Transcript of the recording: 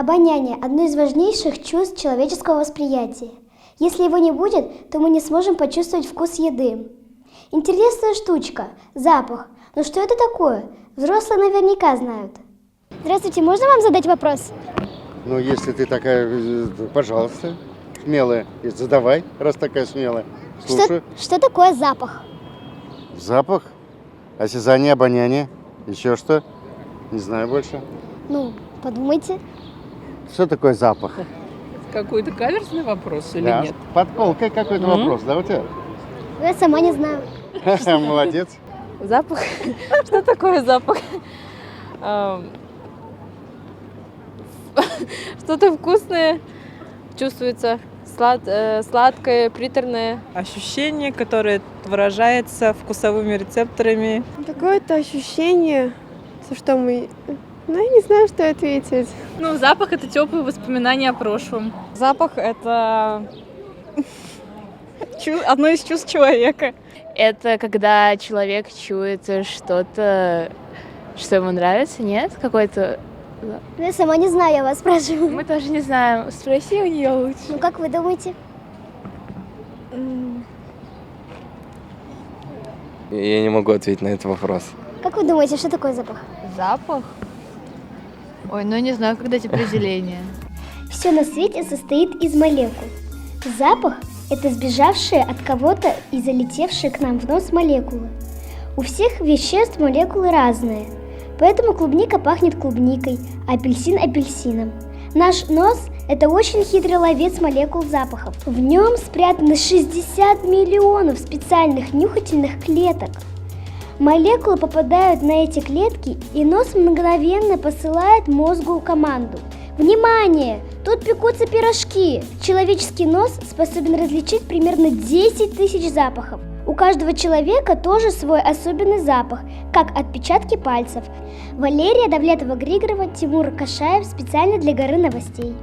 Обоняние – одно из важнейших чувств человеческого восприятия. Если его не будет, то мы не сможем почувствовать вкус еды. Интересная штучка – запах. Но что это такое? Взрослые наверняка знают. Здравствуйте, можно вам задать вопрос? Ну, если ты такая, пожалуйста, смелая, задавай, раз такая смелая. Слушаю. Что такое запах? Запах, осязание, обоняние, еще что? Не знаю больше. Ну, подумайте. Что такое запах? Какой-то каверзный вопрос или Да. нет? Подколкой какой-то вопрос, да, у тебя? Я сама не знаю. Молодец. Запах? Что такое запах? Что-то вкусное чувствуется, сладкое, приторное. Ощущение, которое выражается вкусовыми рецепторами. Какое-то ощущение, что мы... Ну, я не знаю, что ответить. Ну, запах – это теплые воспоминания о прошлом. Запах — это одно из чувств человека. Это когда человек чует что-то, что ему нравится, нет? Какой-то... Я сама не знаю, я вас спрашиваю. Мы тоже не знаем. Спроси у нее лучше. Ну, как вы думаете? Я не могу ответить на этот вопрос. Как вы думаете, что такое запах? Запах? Ой, ну не знаю, как дать определение. Все на свете состоит из молекул. Запах – это сбежавшие от кого-то и залетевшие к нам в нос молекулы. У всех веществ молекулы разные, поэтому клубника пахнет клубникой, а апельсин – апельсином. Наш нос – это очень хитрый ловец молекул запахов. В нем спрятаны 60 миллионов специальных нюхательных клеток. Молекулы попадают на эти клетки, и нос мгновенно посылает мозгу команду. Внимание! Тут пекутся пирожки! Человеческий нос способен различить примерно 10 тысяч запахов. У каждого человека тоже свой особенный запах, как отпечатки пальцев. Валерия Давлетова-Григорова, Тимур Кашаев специально для Горы новостей.